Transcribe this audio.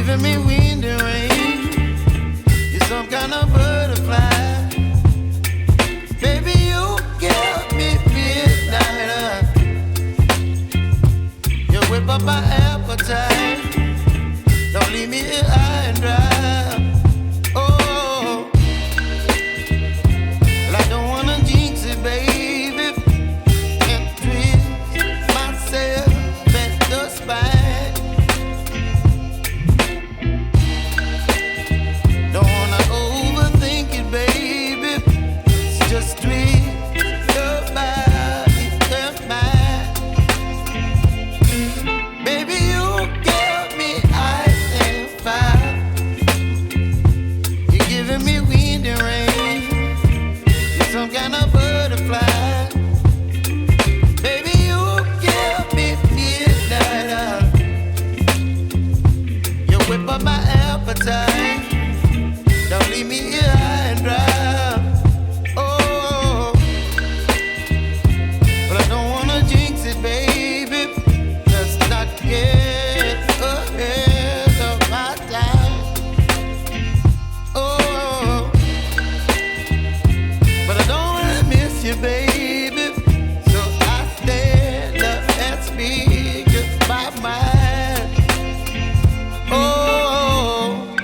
giving me wind and rain. You're some kind of butterfly. Baby, you give me midnight. You whip up my appetite. Don't leave me here high and dry. Oh, well, I don't wanna jinx it, baby, and twist myself at the spine. Don't wanna overthink it, baby. It's just twist your body and mine. Baby, you give me ice and fire. You're giving me wind and rain. You're some kind of butterfly. Baby, you give me midnight. You whip up my appetite. Don't leave me here high and dry. Oh, but I don't wanna jinx it, baby. Let's not get ahead of my time. Oh, but I don't wanna miss you, baby. So I stand up and speak my mind. Oh,